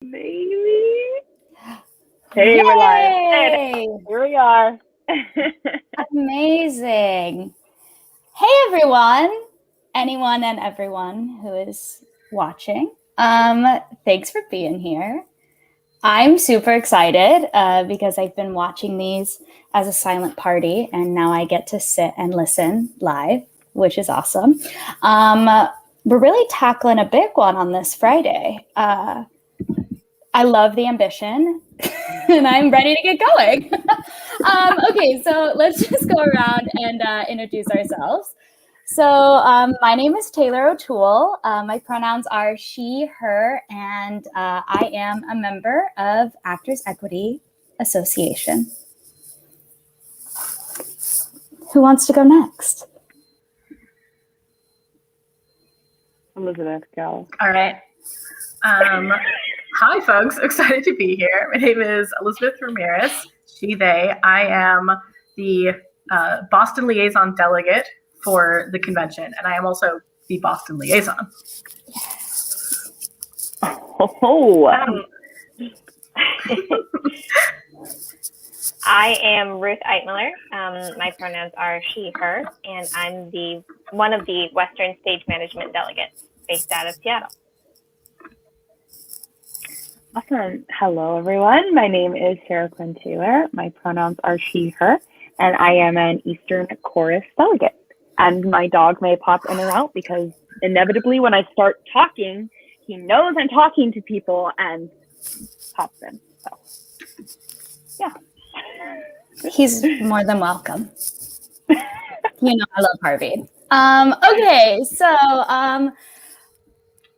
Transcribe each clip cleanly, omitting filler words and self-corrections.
Maybe. Hey, we're live. Yay! Here we are. Amazing. Hey, everyone. Anyone and everyone who is watching. Thanks for being here. I'm super excited because I've been watching these as a silent party, and now I get to sit and listen live, which is awesome. We're really tackling a big one on this Friday. I love the ambition and I'm ready to get going. Okay, so let's just go around and introduce ourselves. So my name is Taylor O'Toole. My pronouns are she, her, and I am a member of Actors Equity Association. Who wants to go next? Elizabeth, go. All right. Hi, folks. Excited to be here. My name is Elizabeth Ramirez, she, they. I am the Boston liaison delegate for the convention, and I am also the Boston liaison. Oh. I am Ruth Eitmiller. My pronouns are she, her, and I'm one of the Western Stage Management delegates based out of Seattle. Awesome. Hello, everyone. My name is Sarah Quinn Taylor. My pronouns are she, her, and I am an Eastern Chorus delegate. And my dog may pop in and out because inevitably when I start talking, he knows I'm talking to people and pops in. So, yeah. He's more than welcome. You know, I love Harvey. Okay, so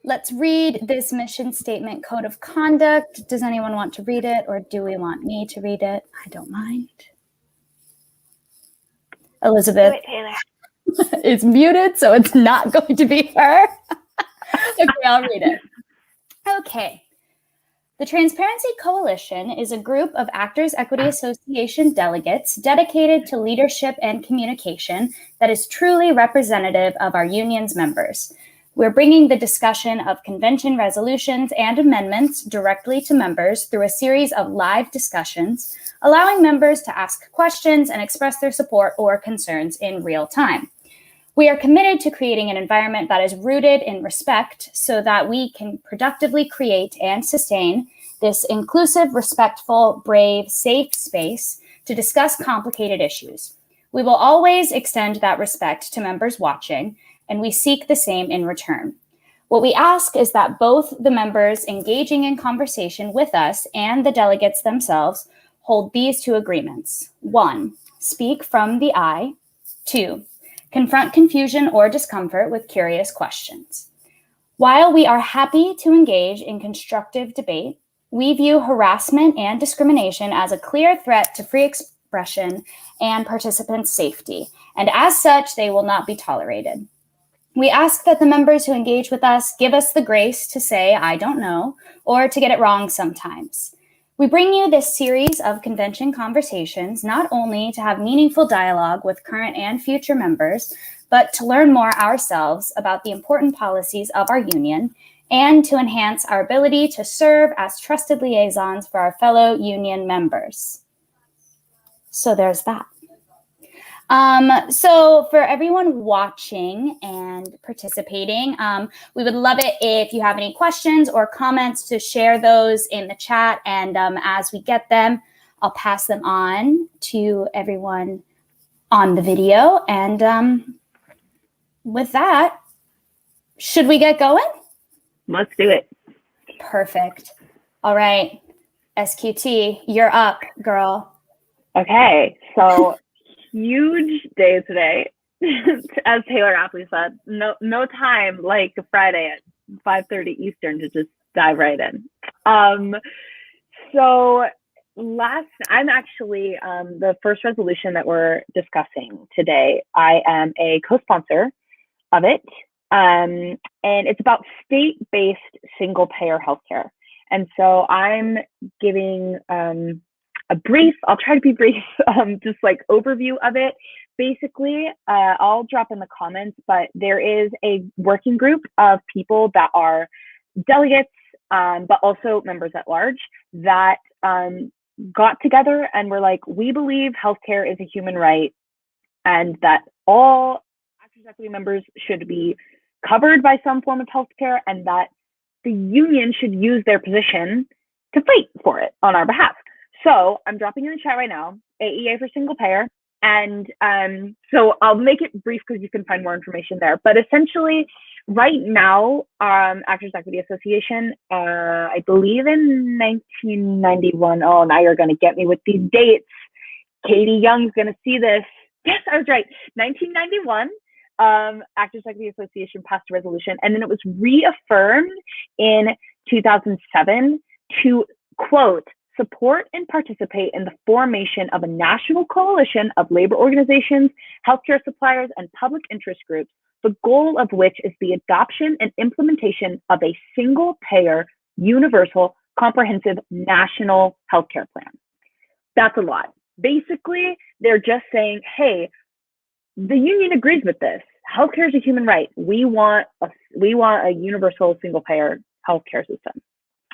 let's read this mission statement code of conduct. Does anyone want to read it, or do we want me to read it? I don't mind. Elizabeth is muted, so it's not going to be her. Okay, I'll read it. Okay. The Transparency Coalition is a group of Actors Equity Association delegates dedicated to leadership and communication that is truly representative of our union's members. We're bringing the discussion of convention resolutions and amendments directly to members through a series of live discussions, allowing members to ask questions and express their support or concerns in real time. We are committed to creating an environment that is rooted in respect so that we can productively create and sustain this inclusive, respectful, brave, safe space to discuss complicated issues. We will always extend that respect to members watching, and we seek the same in return. What we ask is that both the members engaging in conversation with us and the delegates themselves hold these two agreements. 1, speak from the I. 2, confront confusion or discomfort with curious questions. While we are happy to engage in constructive debate, we view harassment and discrimination as a clear threat to free expression and participants' safety, and as such, they will not be tolerated. We ask that the members who engage with us give us the grace to say, I don't know, or to get it wrong sometimes. We bring you this series of convention conversations not only to have meaningful dialogue with current and future members, but to learn more ourselves about the important policies of our union and to enhance our ability to serve as trusted liaisons for our fellow union members. So there's that. So for everyone watching and participating, we would love it if you have any questions or comments to share those in the chat. And as we get them, I'll pass them on to everyone on the video. And with that, should we get going? Let's do it. Perfect. All right. SQT, you're up, girl. Okay, so huge day today. As Taylor aptly said, no time like Friday at 5:30 Eastern to just dive right in. So I'm actually the first resolution that we're discussing today. I am a co-sponsor of it, and it's about state-based single-payer healthcare. And so I'm giving a brief, I'll try to be brief, just like overview of it. Basically, I'll drop in the comments, but there is a working group of people that are delegates but also members at large that got together and were like, we believe healthcare is a human right and that all Actors Equity members should be covered by some form of healthcare, and that the union should use their position to fight for it on our behalf. So I'm dropping in the chat right now, AEA for single payer. And so I'll make it brief because you can find more information there. But essentially, right now, Actors Equity Association, I believe in 1991. Oh, now you're going to get me with these dates. Katie Young's going to see this. Yes, I was right. 1991, Actors Equity Association passed a resolution, and then it was reaffirmed in 2007 to, quote, support and participate in the formation of a national coalition of labor organizations, healthcare suppliers, and public interest groups, the goal of which is the adoption and implementation of a single-payer, universal, comprehensive national healthcare plan. That's a lot. Basically, they're just saying, hey, the union agrees with this. Healthcare is a human right. We want a universal single-payer healthcare system.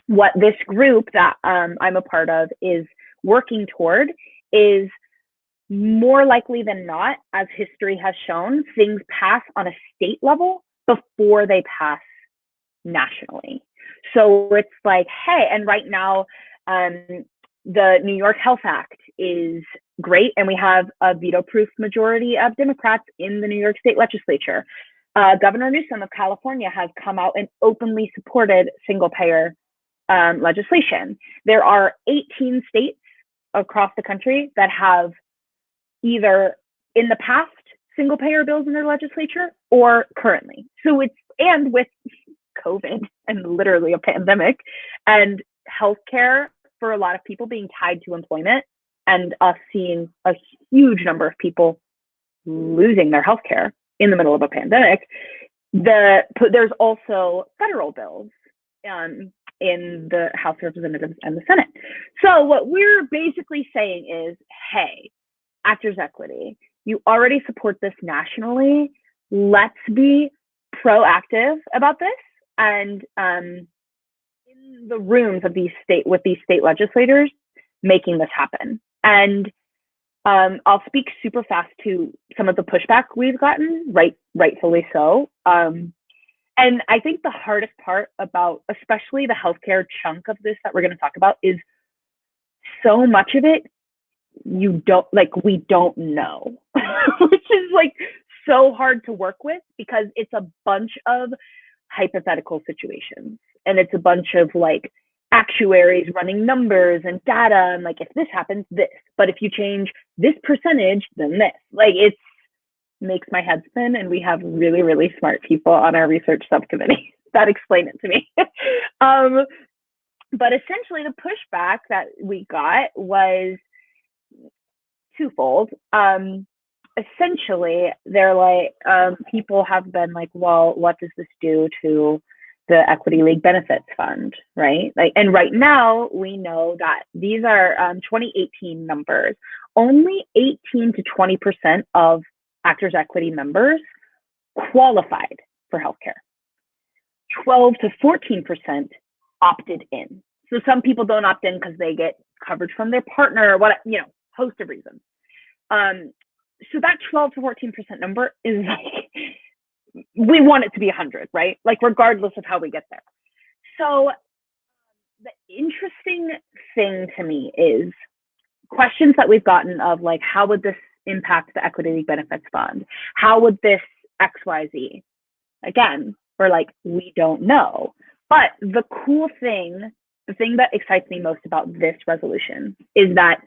What this group that I'm a part of is working toward is, more likely than not, as history has shown, things pass on a state level before they pass nationally. So it's like, hey, and right now, the New York Health Act is great, and we have a veto-proof majority of Democrats in the New York State legislature. Governor Newsom of California has come out and openly supported single-payer legislation. There are 18 states across the country that have either in the past single-payer bills in their legislature or currently. So it's, and with COVID and literally a pandemic and healthcare for a lot of people being tied to employment, and us seeing a huge number of people losing their healthcare in the middle of a pandemic, there's also federal bills in the House of Representatives and the Senate. So what we're basically saying is, hey, Actors Equity, you already support this nationally. Let's be proactive about this, and in the rooms of these state legislators, making this happen. And I'll speak super fast to some of the pushback we've gotten, rightfully so. And I think the hardest part about, especially the healthcare chunk of this that we're going to talk about, is so much of it we don't know, which is like so hard to work with because it's a bunch of hypothetical situations, and it's a bunch of like actuaries running numbers and data, and like, if this happens, this, but if you change this percentage, then this. Like, it makes my head spin, and we have really, really smart people on our research subcommittee that explain it to me. But essentially, the pushback that we got was twofold. Essentially, they're like, people have been like, well, what does this do to the Equity League Benefits Fund, right? Like, and right now we know that these are 2018 numbers. Only 18 to 20% of Actors Equity members qualified for healthcare. 12 to 14% opted in. So some people don't opt in because they get coverage from their partner, or what, host of reasons. So that 12 to 14% number is like, we want it to be 100, right? Like, regardless of how we get there. So the interesting thing to me is questions that we've gotten of like, how would this impact the Equity League Benefits Fund? How would this XYZ? Again, we're like, we don't know. But the thing that excites me most about this resolution is that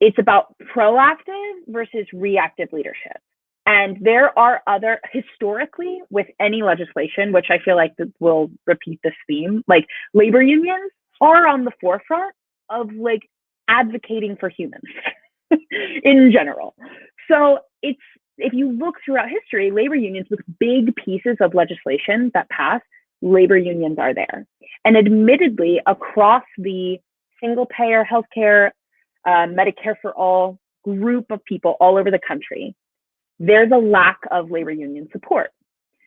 it's about proactive versus reactive leadership. And there are historically, with any legislation, which I feel like will repeat this theme, like labor unions are on the forefront of like advocating for humans in general. So if you look throughout history, labor unions with big pieces of legislation that pass, labor unions are there. And admittedly, across the single payer healthcare, Medicare for all group of people all over the country, there's a lack of labor union support.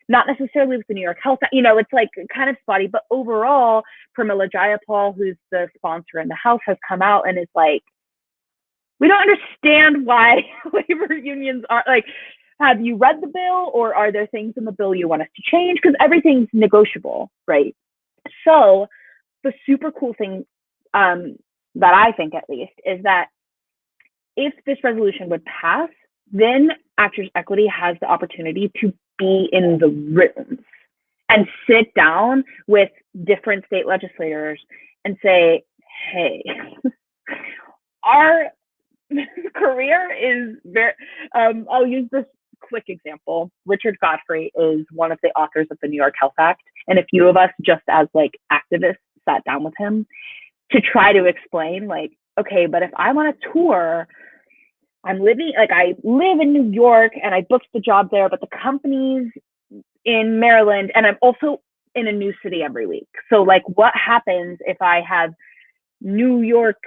not necessarily with the New York Health, it's like kind of spotty, but overall, Pramila Jayapal, who's the sponsor in the House, has come out and is like, we don't understand why labor unions are like, have you read the bill, or are there things in the bill you want us to change? Because everything's negotiable, right? So the super cool thing that I think, at least, is that if this resolution would pass, then Actors Equity has the opportunity to be in the rooms and sit down with different state legislators and say, hey, our career is very, I'll use this quick example. Richard Godfrey is one of the authors of the New York Health Act. And a few of us, just as like activists, sat down with him to try to explain, like, okay, but if I'm on a tour, I live in New York and I booked the job there, but the company's in Maryland and I'm also in a new city every week. So like, what happens if I have New York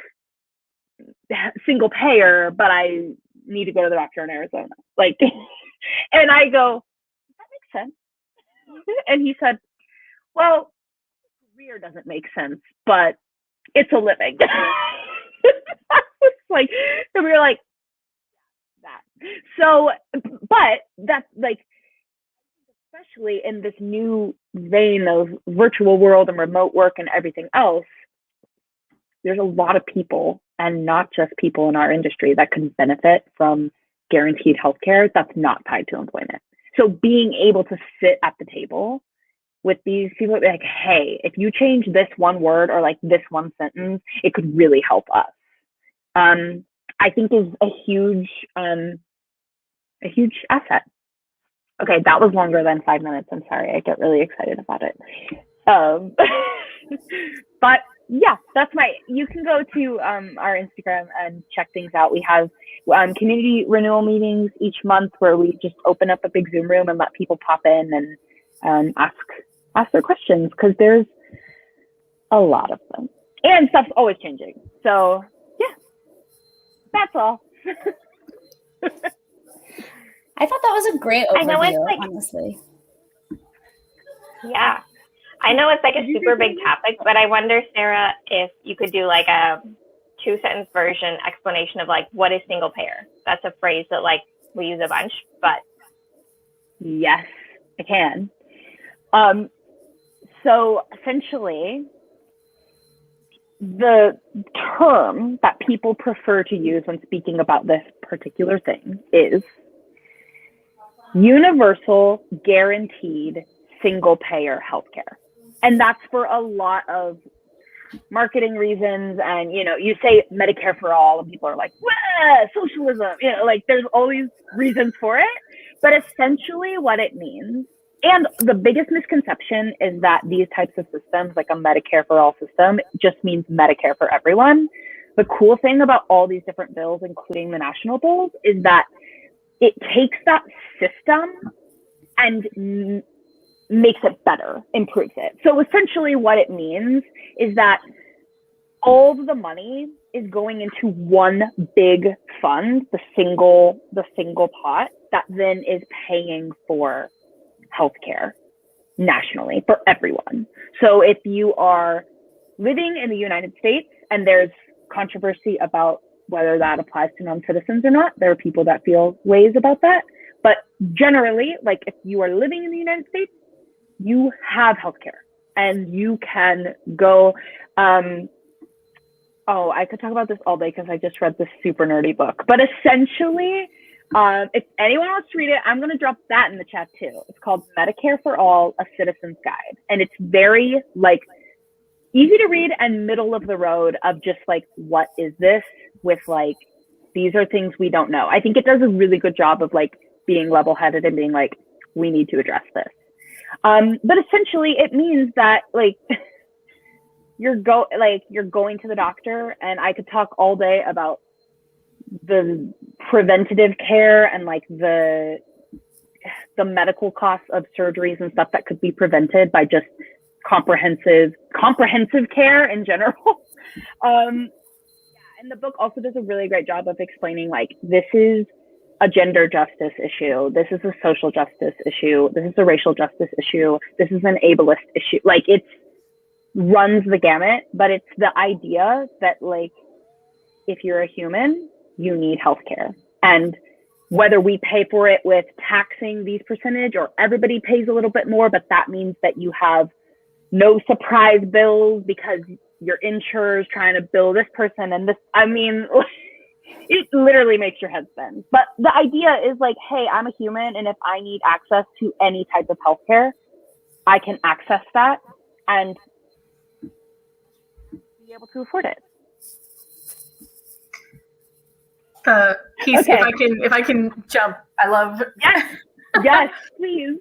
single payer, but I need to go to the doctor in Arizona? Like, and I go, that makes sense. And he said, well, career doesn't make sense, but it's a living. Like, so we were like, that. So, but that's like, especially in this new vein of virtual world and remote work and everything else, there's a lot of people, and not just people in our industry, that can benefit from guaranteed healthcare that's not tied to employment. So being able to sit at the table with these people, like, hey, if you change this one word or like this one sentence, it could really help us. I think is a huge asset. Okay, that was longer than 5 minutes. I'm sorry, I get really excited about it. But yeah, you can go to our Instagram and check things out. We have community renewal meetings each month where we just open up a big Zoom room and let people pop in and ask their questions, because there's a lot of them. And stuff's always changing. So yeah, that's all. I thought that was a great overview, honestly. Yeah. I know it's like a super big topic, but I wonder, Sarah, if you could do like a 2-sentence version explanation of like, what is single payer? That's a phrase that like we use a bunch, but. Yes, I can. So essentially, the term that people prefer to use when speaking about this particular thing is universal guaranteed single payer healthcare. And that's for a lot of marketing reasons. And, you say Medicare for all and people are like, socialism, like there's always reasons for it. But essentially what it means, and the biggest misconception, is that these types of systems, like a Medicare for all system, just means Medicare for everyone. The cool thing about all these different bills, including the national bills, is that it takes that system and makes it better, improves it. So essentially what it means is that all of the money is going into one big fund, the single pot, that then is paying for healthcare nationally for everyone. So if you are living in the United States and there's controversy about whether that applies to non-citizens or not, there are people that feel ways about that. But generally, like if you are living in the United States, you have healthcare and you can go. I could talk about this all day because I just read this super nerdy book. But essentially, if anyone wants to read it, I'm going to drop that in the chat too. It's called Medicare for All, A Citizen's Guide. And it's very like easy to read and middle of the road of just like, what is this, with like, these are things we don't know. I think it does a really good job of like being level-headed and being like, we need to address this. But essentially it means that like you're going to the doctor, and I could talk all day about the preventative care and like the medical costs of surgeries and stuff that could be prevented by just comprehensive care in general. And the book also does a really great job of explaining like, this is a gender justice issue. This is a social justice issue. This is a racial justice issue. This is an ableist issue. Like, it runs the gamut, but it's the idea that, like, if you're a human, you need healthcare. And whether we pay for it with taxing these percentage or everybody pays a little bit more, but that means that you have no surprise bills because your insurer's trying to bill this person and this, I mean, it literally makes your head spin. But the idea is like, hey, I'm a human, and if I need access to any type of healthcare, I can access that and be able to afford it. The piece, Okay. if I can jump, I love. Yes, please.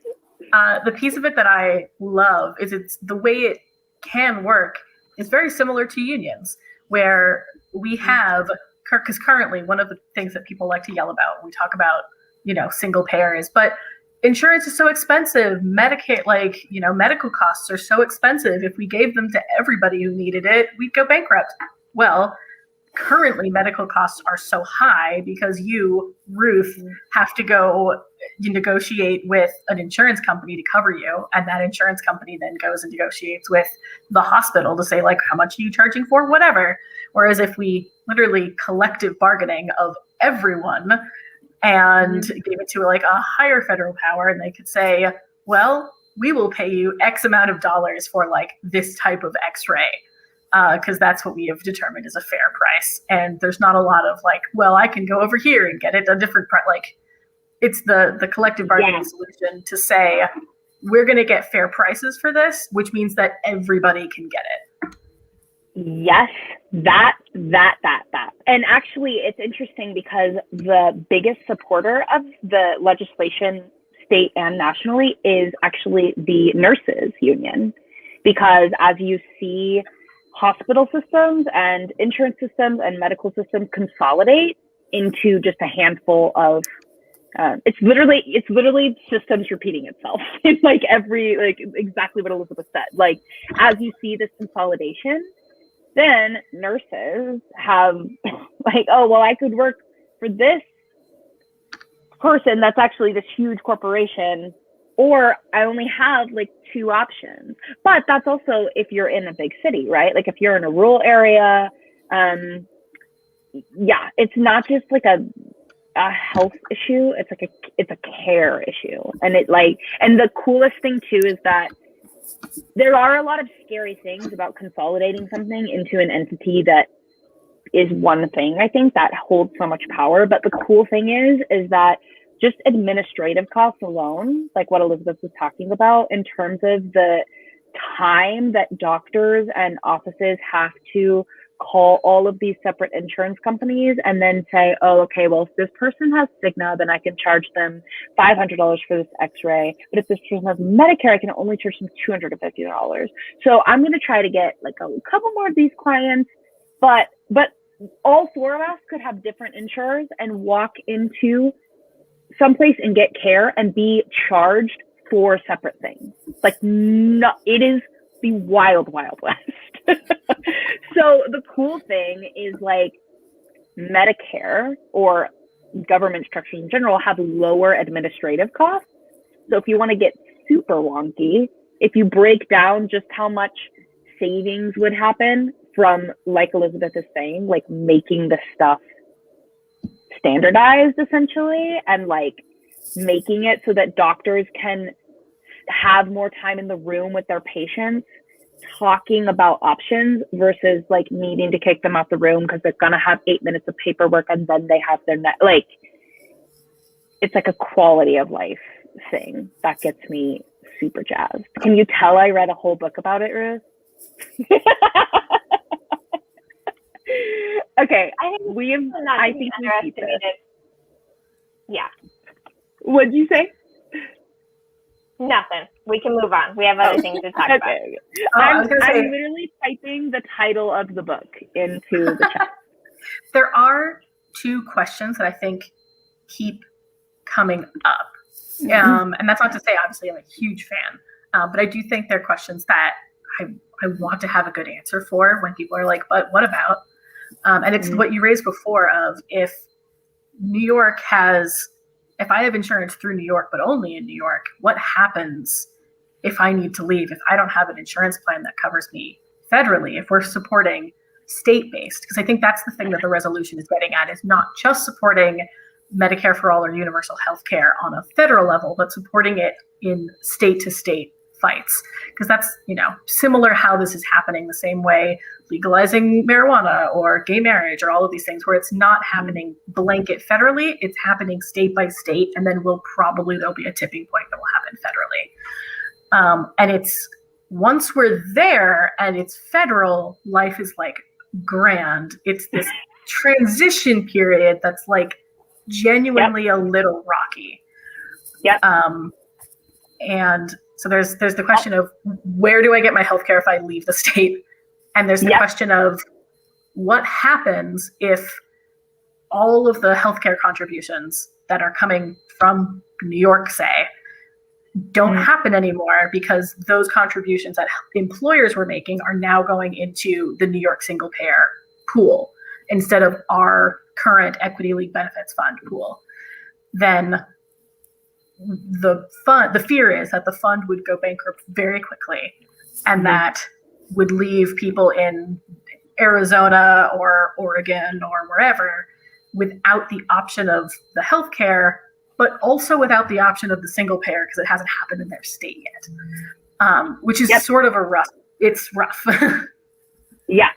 The piece of it that I love is it's the way it can work is very similar to unions, where we have, because currently one of the things that people like to yell about when we talk about, single payer is, but insurance is so expensive. Medicare, medical costs are so expensive. If we gave them to everybody who needed it, we'd go bankrupt. Well, currently medical costs are so high because you, Ruth, have to go negotiate with an insurance company to cover you, and that insurance company then goes and negotiates with the hospital to say, like, how much are you charging for whatever. Whereas if we literally collective bargaining of everyone and gave it to like a higher federal power, and they could say, well, we will pay you X amount of dollars for like this type of x-ray, because that's what we have determined is a fair price. And there's not a lot of like, well, I can go over here and get it a different price. Like, it's the collective bargaining solution to say, we're going to get fair prices for this, which means that everybody can get it. Yes, that. And actually, it's interesting because the biggest supporter of the legislation, state and nationally, is actually the nurses union. Because as you see hospital systems and insurance systems and medical systems consolidate into just a handful of it's literally systems repeating itself. It's like exactly what Elizabeth said. Like, as you see this consolidation, then nurses have like, oh, well, I could work for this person that's actually this huge corporation, or I only have like two options. But that's also if you're in a big city, right? Like if you're in a rural area, it's not just like a health issue, it's a care issue. And and the coolest thing too is that there are a lot of scary things about consolidating something into an entity that is one thing, I think, that holds so much power. But the cool thing is that just administrative costs alone, like what Elizabeth was talking about, in terms of the time that doctors and offices have to call all of these separate insurance companies and then say, oh, okay, well, if this person has Cigna, then I can charge them $500 for this x-ray. But if this person has Medicare, I can only charge them $250. So I'm going to try to get like a couple more of these clients, but all four of us could have different insurers and walk into someplace and get care and be charged for separate things. Like, no, it is the wild, wild west. So the cool thing is, like, Medicare or government structures in general have lower administrative costs. So if you want to get super wonky, if you break down just how much savings would happen from, like Elizabeth is saying, like making the stuff standardized essentially, and like making it so that doctors can have more time in the room with their patients talking about options versus like needing to kick them out the room because they're gonna have 8 minutes of paperwork and then they have their like, it's like a quality of life thing that gets me super jazzed. Can you tell I read a whole book about it, Ruth? Okay, I think we've underestimated. Yeah. What'd you say? Nothing. We can move on. We have other things to talk about. I'm literally typing the title of the book into the chat. There are two questions that I think keep coming up. And that's not to say, obviously, I'm a huge fan. But I do think they're questions that I want to have a good answer for when people are like, but what about? And it's what you raised before of if New York has, if I have insurance through New York, but only in New York, what happens if I need to leave, if I don't have an insurance plan that covers me federally, if we're supporting state-based? Because I think that's the thing that the resolution is getting at, is not just supporting Medicare for all or universal health care on a federal level, but supporting it in state-to-state fights. Because that's, similar how this is happening the same way legalizing marijuana or gay marriage or all of these things, where it's not happening blanket federally, it's happening state by state, and then there'll be a tipping point that will happen federally. And it's, once we're there and it's federal, life is like grand. It's this transition period that's like genuinely a little rocky. And so there's the question of, where do I get my healthcare if I leave the state? And there's the question of, what happens if all of the healthcare contributions that are coming from New York, say, don't happen anymore, because those contributions that employers were making are now going into the New York single payer pool instead of our current Equity League Benefits Fund pool. Then the fear is that the fund would go bankrupt very quickly, and that would leave people in Arizona or Oregon or wherever without the option of the healthcare, but also without the option of the single payer, because it hasn't happened in their state yet, which is sort of it's rough. Yeah.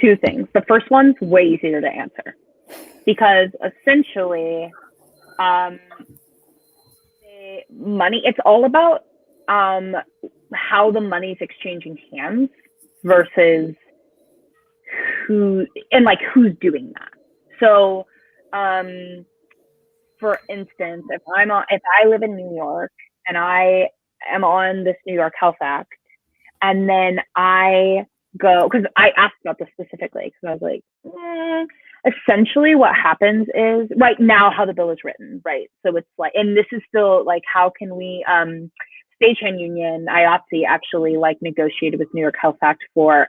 Two things. The first one's way easier to answer, because essentially, money, it's all about how the money's exchanging hands versus who's doing that. So, for instance, if I live in New York and I am on this New York Health Act, and then I go, because I asked about this specifically, because I was like, essentially what happens is, right now how the bill is written, right? So it's like, and this is still like, how can we, Stagehand Union, IATSE actually negotiated with New York Health Act for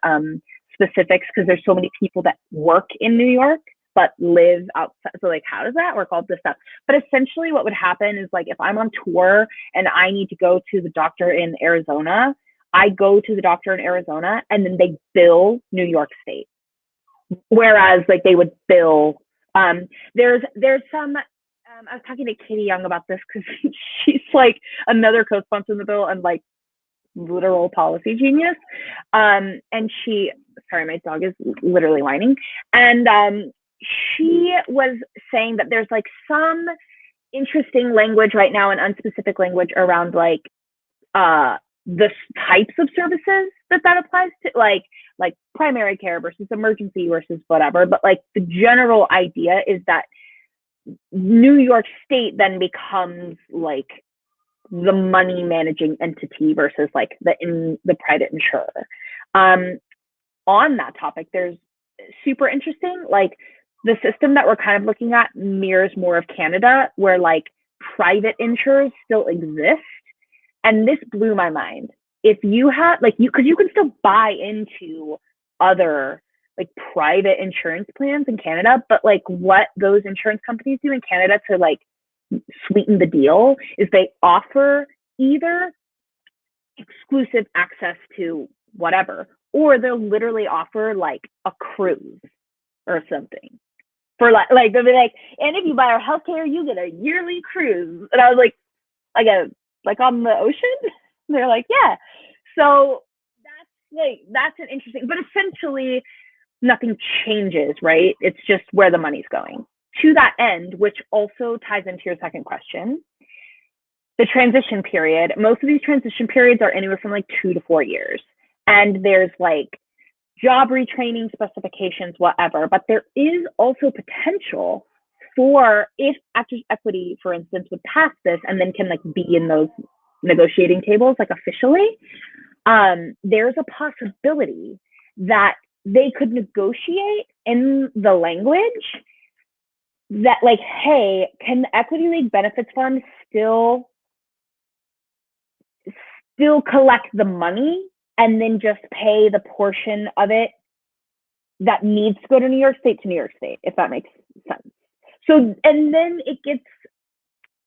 specifics, because there's so many people that work in New York but live outside. So how does that work? All this stuff. But essentially what would happen is, if I'm on tour and I need to go to the doctor in Arizona, I go to the doctor in Arizona, and then they bill New York State. Whereas they would bill, there's some, I was talking to Katie Young about this, because she's another co-sponsor in the bill and literal policy genius. And sorry, my dog is literally whining. And she was saying that there's some interesting language right now and unspecific language around the types of services that applies to, like primary care versus emergency versus whatever. But the general idea is that New York State then becomes the money managing entity versus the private insurer. On that topic, there's super interesting, the system that we're kind of looking at mirrors more of Canada, where private insurers still exist. And this blew my mind. If you have, because you can still buy into other private insurance plans in Canada, but what those insurance companies do in Canada to sweeten the deal is they offer either exclusive access to whatever, or they'll literally offer a cruise or something. For they'll be and if you buy our healthcare, you get a yearly cruise. And I was on the ocean? They're yeah. So that's an interesting, but essentially nothing changes, right? It's just where the money's going. To that end, which also ties into your second question, the transition period, most of these transition periods are anywhere from 2 to 4 years. And there's job retraining specifications, whatever, but there is also potential for, if Actors Equity, for instance, would pass this and then can be in those negotiating tables officially, there's a possibility that they could negotiate in the language that hey, can the Equity League Benefits Fund still collect the money and then just pay the portion of it that needs to go to New York State, if that makes sense. So, and then it gets,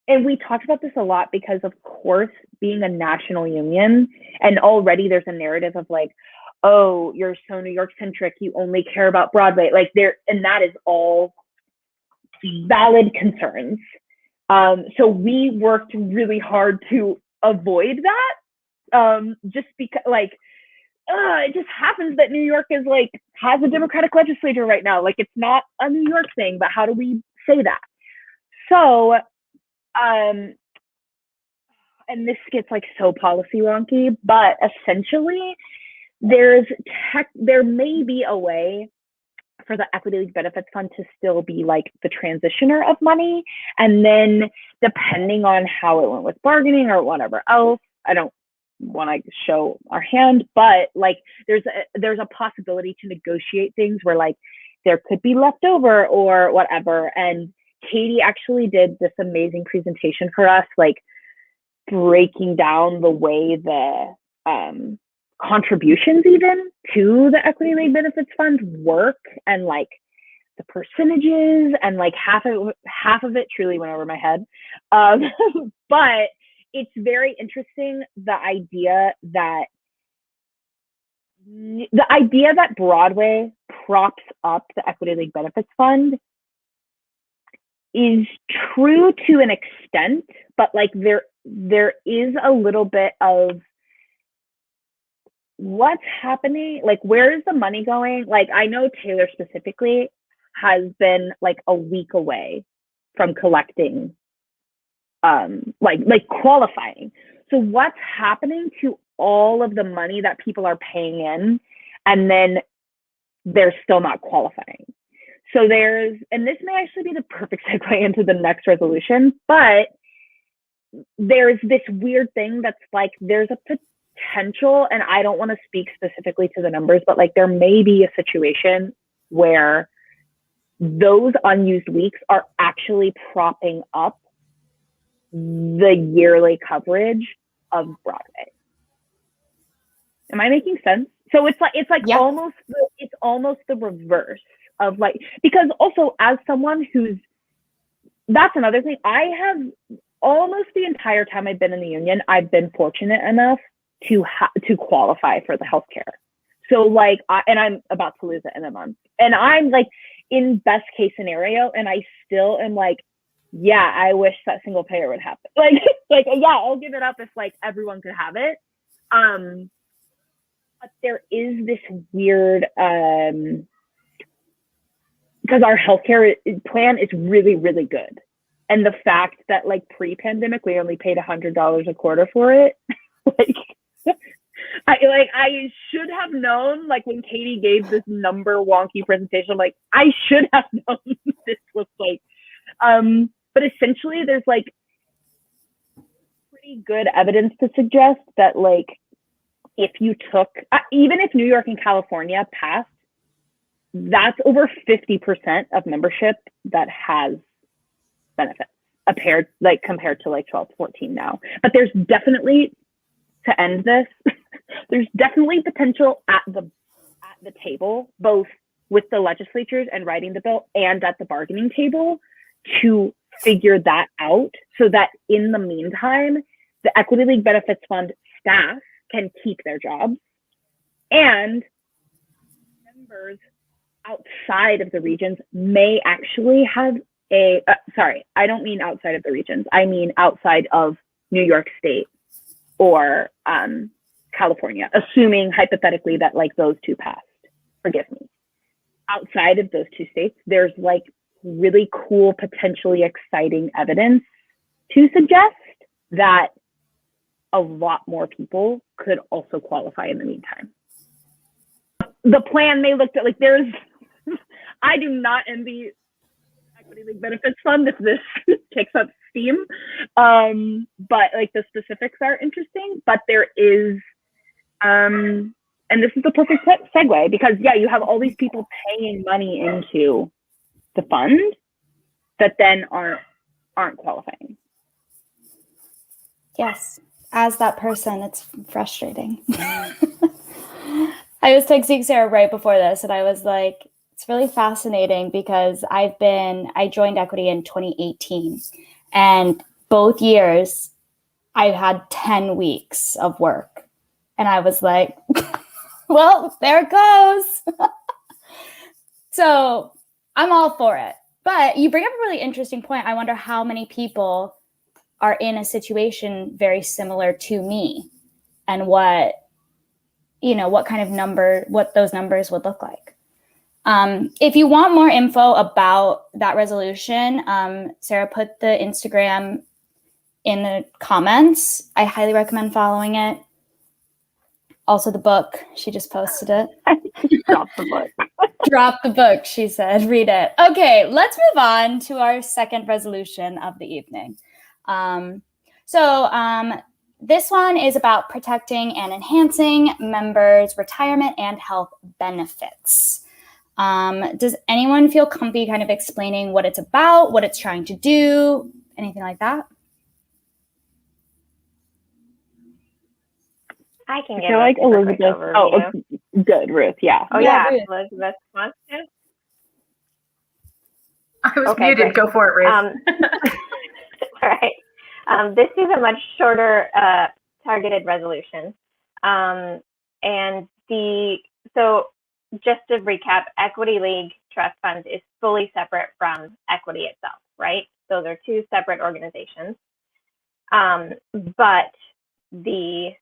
and we talked about this a lot because, of course, being a national union, and already there's a narrative of like, oh, you're so New York centric, you only care about Broadway. Like there, and that is all valid concerns. So we worked really hard to avoid that. Just because like, it just happens that New York is like, has a Democratic legislature right now. Like it's not a New York thing, but how do we say that? So, and this gets like so policy wonky, but essentially there may be a way for the Equity League Benefits Fund to still be like the transitioner of money. And then depending on how it went with bargaining or whatever else, I don't want to show our hand, but like there's a possibility to negotiate things where like there could be leftover or whatever. And Katie actually did this amazing presentation for us, like breaking down the way the contributions even to the Equity League Benefits Fund work, and like the percentages, and like half of it truly went over my head. But it's very interesting, the idea that Broadway props up the Equity League Benefits Fund is true to an extent, but like there is a little bit of what's happening, like where is the money going? Like I know Taylor specifically has been like a week away from collecting like qualifying. So what's happening to all of the money that people are paying in and then they're still not qualifying? So and this may actually be the perfect segue into the next resolution, but there's this weird thing that's like, there's a potential, and I don't want to speak specifically to the numbers, but like there may be a situation where those unused weeks are actually propping up the yearly coverage of Broadway. Am I making sense? So it's like yeah. almost the reverse of like, because also as someone that's another thing, I have almost the entire time I've been in the union, I've been fortunate enough to qualify for the healthcare. So like, I'm about to lose it in a month, and I'm like in best case scenario, and I still am like, yeah, I wish that single payer would happen. Like yeah, I'll give it up if like everyone could have it. But there is this weird, because our healthcare plan is really, really good. And the fact that like pre-pandemic, we only paid $100 a quarter for it. I should have known, like when Katie gave this number wonky presentation, I'm like, I should have known this was like, but essentially there's like pretty good evidence to suggest that like, if you took, even if New York and California passed, that's over 50% of membership that has benefits compared to like 12 to 14 now. But there's definitely, to end this, there's definitely potential at the table, both with the legislatures and writing the bill and at the bargaining table, to figure that out so that in the meantime, the Equity League Benefits Fund staff can keep their jobs, and members outside of the regions may actually have I don't mean outside of the regions, I mean outside of New York State or California, assuming hypothetically that like those two passed, forgive me. Outside of those two states, there's like really cool, potentially exciting evidence to suggest that a lot more people could also qualify in the meantime. The plan may look like I do not envy Equity League Benefits Fund if this kicks up steam. But like the specifics are interesting, but there is, and this is the perfect segue, because yeah, you have all these people paying money into the fund that then aren't qualifying. Yes. As that person, it's frustrating. I was texting Sarah right before this, and I was like, It's really fascinating because I joined Equity in 2018, and both years I had 10 weeks of work. And I was like, well, there it goes. So I'm all for it. But you bring up a really interesting point. I wonder how many people are in a situation very similar to me, and what kind of what those numbers would look like. If you want more info about that resolution, Sarah put the Instagram in the comments. I highly recommend following it. Also the book, she just posted it. Drop the book. Drop the book, she said. Read it. Okay, let's move on to our second resolution of the evening. This one is about protecting and enhancing members' retirement and health benefits. Does anyone feel comfy kind of explaining what it's about, what it's trying to do, anything like that? I can I give feel a like super quick Elizabeth. overview. Oh, good, Ruth. Yeah. Oh Yeah, yeah, Ruth. Elizabeth wants to. I was Okay, muted. great. Go for it, Ruth. All right. This is a much shorter targeted resolution. So just to recap, Equity League Trust Funds is fully separate from Equity itself, right? Those are two separate organizations. But the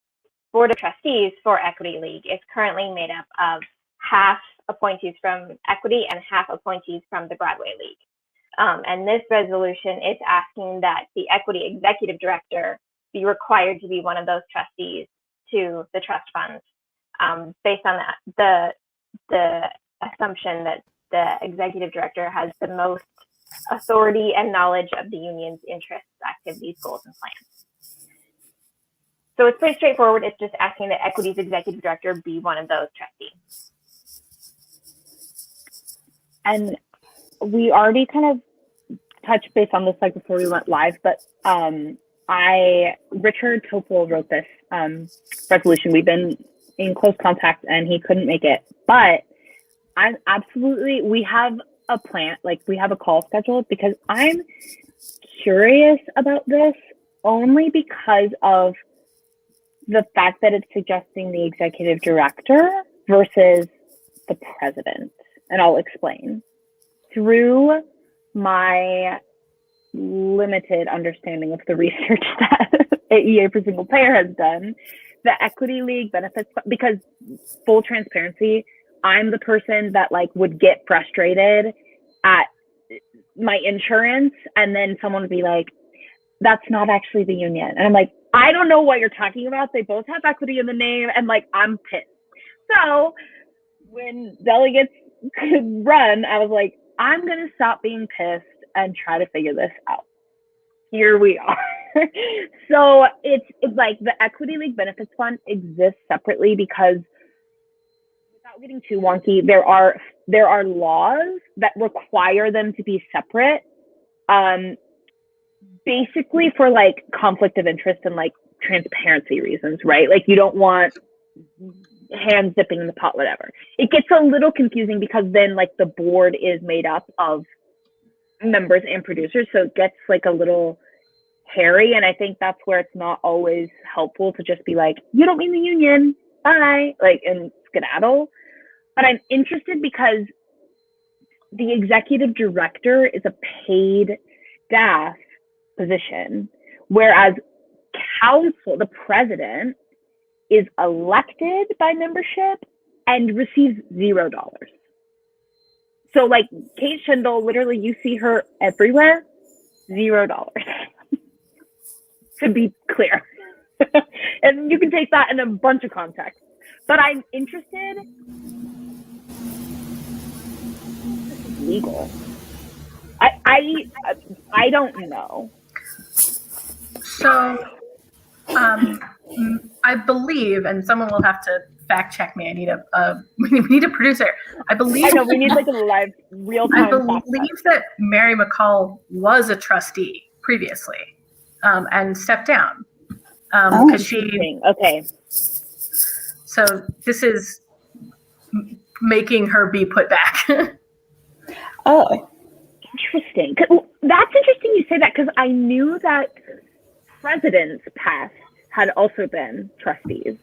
Board of Trustees for Equity League is currently made up of half appointees from Equity and half appointees from the Broadway League. And this resolution is asking that the Equity Executive Director be required to be one of those trustees to the trust funds, based on the assumption that the Executive Director has the most authority and knowledge of the union's interests, activities, goals, and plans. So it's pretty straightforward. It's just asking that Equity's Executive Director be one of those trustees. And we already kind of touched base on this like before we went live, but Richard Topol wrote this resolution. We've been in close contact and he couldn't make it, but we have a plan, like we have a call scheduled, because I'm curious about this only because of the fact that it's suggesting the executive director versus the president. And I'll explain. Through my limited understanding of the research that EA for Single Payer has done, the Equity League benefits, because full transparency, I'm the person that like would get frustrated at my insurance, and then someone would be like, that's not actually the union. And I'm like, I don't know what you're talking about. They both have equity in the name, and like, I'm pissed. So when delegates could run, I was like, I'm going to stop being pissed and try to figure this out. Here we are. So it's like the Equity League Benefits Fund exists separately because, without getting too wonky, there are laws that require them to be separate, basically for like conflict of interest and like transparency reasons, right? Like you don't want hands dipping in the pot, whatever. It gets a little confusing because then like the board is made up of members and producers, so it gets like a little hairy, and I think that's where it's not always helpful to just be like, you don't mean the union, bye, like, and skedaddle. But I'm interested because the executive director is a paid staff position, whereas council, the president, is elected by membership and receives $0. So like Kate Schindel, literally you see her everywhere, $0. To be clear. And you can take that in a bunch of contexts. But I'm interested, this is legal. I don't know. So, I believe, and someone will have to fact check me. I need we need a producer. I know we need like a live real time. I believe that Mary McCall was a trustee previously, and stepped down because she. Okay. So this is making her be put back. Oh. Interesting. That's interesting you say that, because I knew that presidents past had also been trustees.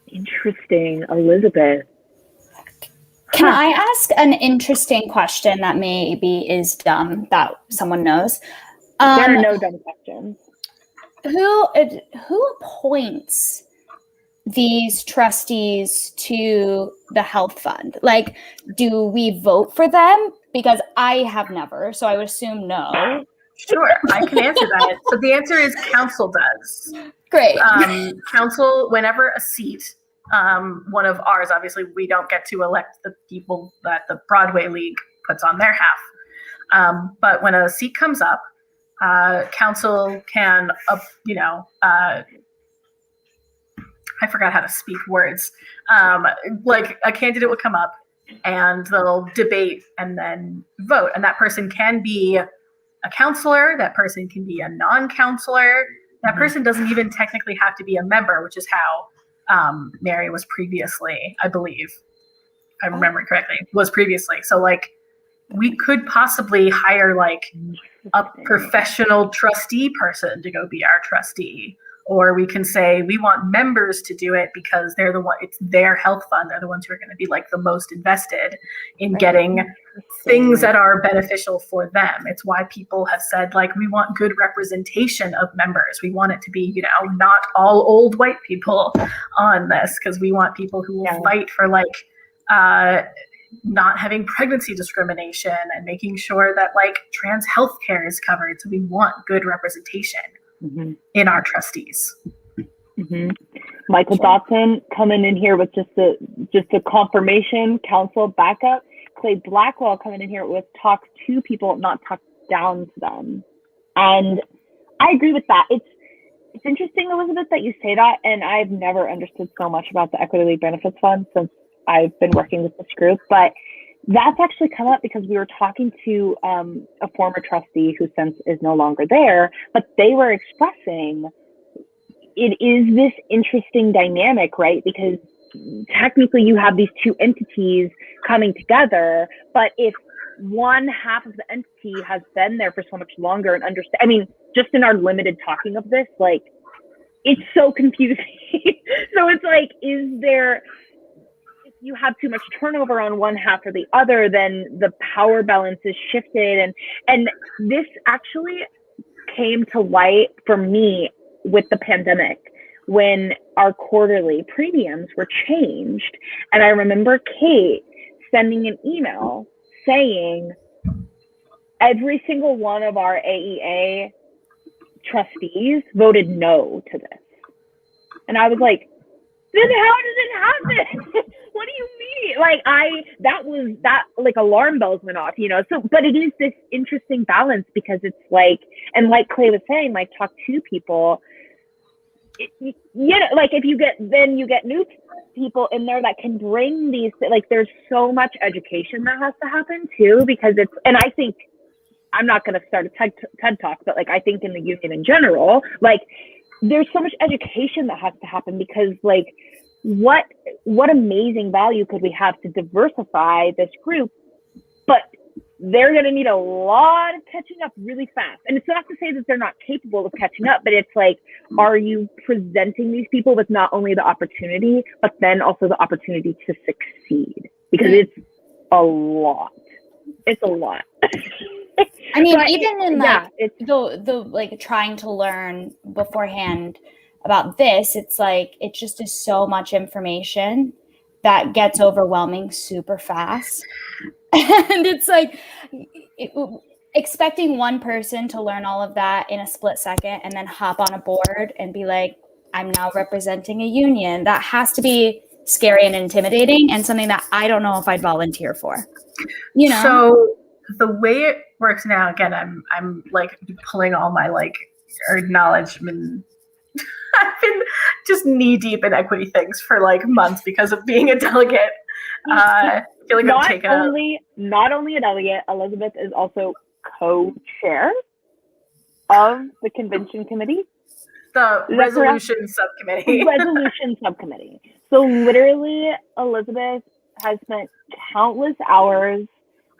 Interesting, Elizabeth. Can I ask an interesting question that maybe is dumb that someone knows? There are no dumb questions. Who appoints these trustees to the health fund? Like, do we vote for them? Because I have never, so I would assume no. Sure, I can answer that. So the answer is council does. Great. Council, whenever a seat, one of ours, obviously we don't get to elect the people that the Broadway League puts on their half. But when a seat comes up, council can, I forgot how to speak words. Like a candidate would come up and they'll debate and then vote. And that person can be a counselor, that person can be a non-counselor, that person doesn't even technically have to be a member, which is how Mary was previously, I believe, if I remember correctly, was previously. So like we could possibly hire like a professional trustee person to go be our trustee. Or we can say we want members to do it because they're the one, it's their health fund. They're the ones who are going to be like the most invested in getting things that are beneficial for them. It's why people have said like, we want good representation of members. We want it to be, not all old white people on this, because we want people who will fight for like, not having pregnancy discrimination and making sure that like trans health care is covered. So we want good representation in our trustees. Michael Dotson coming in here with just a confirmation council backup. Clay Blackwell coming in here with talk to people, not talk down to them. And I agree with that. It's interesting, Elizabeth, that you say that. And I've never understood so much about the Equity League Benefits Fund since I've been working with this group. But that's actually come up because we were talking to a former trustee who since is no longer there, but they were expressing it is this interesting dynamic, right? Because technically you have these two entities coming together, but if one half of the entity has been there for so much longer and understand, I mean, just in our limited talking of this, like, it's so confusing. So it's like, if you have too much turnover on one half or the other, then the power balance is shifted. And this actually came to light for me with the pandemic when our quarterly premiums were changed. And I remember Kate sending an email saying every single one of our AEA trustees voted no to this. And I was like, then how does it happen? What do you mean? Like alarm bells went off, so, but it is this interesting balance because it's like, and like Clay was saying, like talk to people, like if you get new people in there that can bring these, like there's so much education that has to happen too, because and I think, I'm not going to start a TED talk, but like, I think in the union in general, like there's so much education that has to happen because like, what amazing value could we have to diversify this group, but they're going to need a lot of catching up really fast. And it's not to say that they're not capable of catching up, but it's like, are you presenting these people with not only the opportunity, but then also the opportunity to succeed? Because it's a lot. It's a lot. I mean, but even in like the like trying to learn beforehand about this, it's like, it just is so much information that gets overwhelming super fast. And it's like expecting one person to learn all of that in a split second and then hop on a board and be like, I'm now representing a union. That has to be scary and intimidating and something that I don't know if I'd volunteer for. So the way it works now, again, I'm like pulling all my like acknowledgement. I've been just knee deep in equity things for like months because of being a delegate. I feel like not only a delegate, Elizabeth is also co-chair of the convention committee. The resolution subcommittee. Resolution subcommittee. So literally, Elizabeth has spent countless hours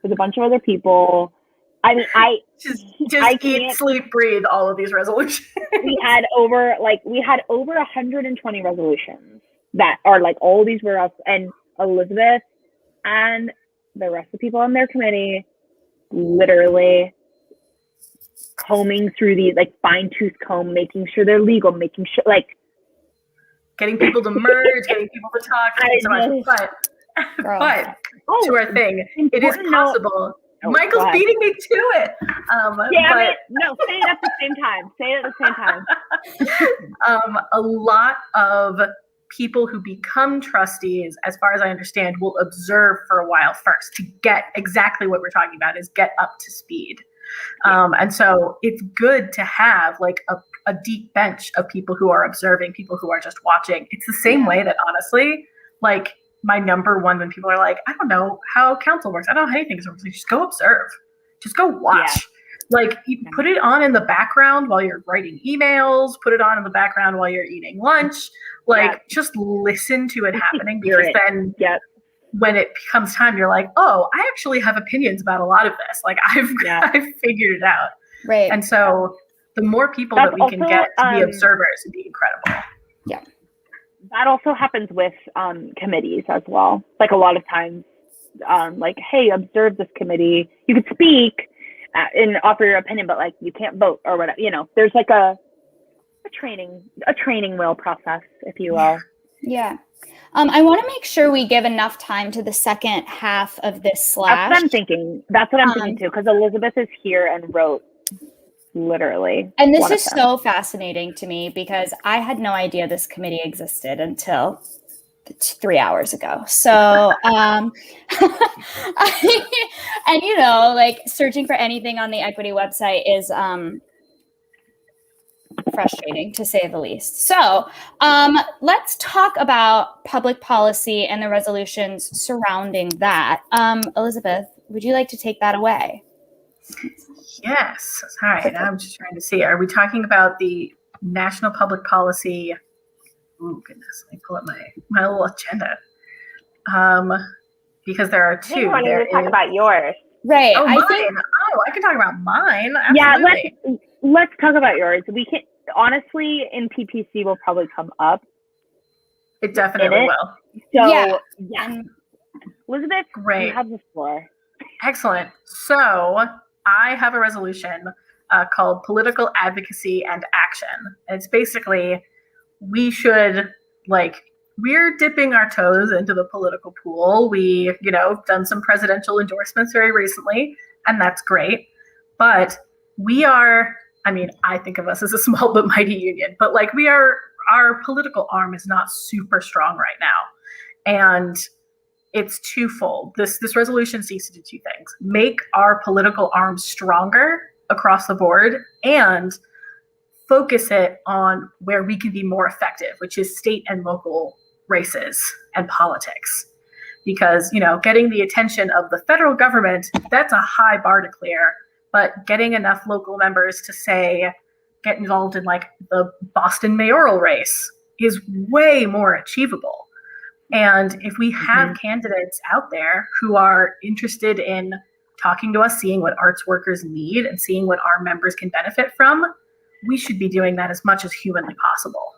with a bunch of other people. I mean, just I eat, sleep, breathe all of these resolutions. we had over 120 resolutions that are like all these were us, and Elizabeth and the rest of the people on their committee literally combing through these, like fine tooth comb, making sure they're legal, making sure like getting people to merge, getting people to talk. But to our thing, it is possible. Michael's beating me to it. Damn it! No, say it at the same time. Say it at the same time. A lot of people who become trustees, as far as I understand, will observe for a while first to get exactly what we're talking about, is get up to speed. And so it's good to have like a deep bench of people who are observing, people who are just watching. It's the same way that honestly, like my number one when people are like, I don't know how council works. I don't know how anything works. Just go observe. Just go watch. Yeah. Like you put it on in the background while you're writing emails, put it on in the background while you're eating lunch. Like just listen to it happening, because then when it becomes time, you're like, oh, I actually have opinions about a lot of this. Like I've figured it out. Right. And so the more people that we can get to be observers would be incredible. Yeah. That also happens with committees as well. Like a lot of times, like, hey, observe this committee. You could speak and offer your opinion, but like you can't vote or whatever. You know, there's like a training wheel process, if you will. Yeah. I want to make sure we give enough time to the second half of this slash. That's what I'm thinking. That's what I'm thinking too, because Elizabeth is here and wrote literally. And this is so fascinating to me because I had no idea this committee existed until 3 hours ago. So, and you know, like searching for anything on the equity website is frustrating to say the least. So let's talk about public policy and the resolutions surrounding that. Elizabeth, would you like to take that away? Yes. All right. I'm just trying to see. Are we talking about the national public policy? Oh, goodness. Let me pull up my little agenda. Because there are two. I wanted to talk about yours. Right. Oh, mine. I can talk about mine. Absolutely. Yeah, let's talk about yours. We can honestly in PPC will probably come up. It definitely will. So yeah. Elizabeth, great. You have the floor. Excellent. So I have a resolution called Political Advocacy and Action. And it's basically we're dipping our toes into the political pool. We, done some presidential endorsements very recently, and that's great. But we are, I think of us as a small but mighty union, but like our political arm is not super strong right now. And it's twofold. This resolution seeks to do two things: make our political arm stronger across the board and focus it on where we can be more effective, which is state and local races and politics. Because, getting the attention of the federal government, that's a high bar to clear, but getting enough local members to get involved in like the Boston mayoral race is way more achievable. And if we have candidates out there who are interested in talking to us, seeing what arts workers need and seeing what our members can benefit from, we should be doing that as much as humanly possible.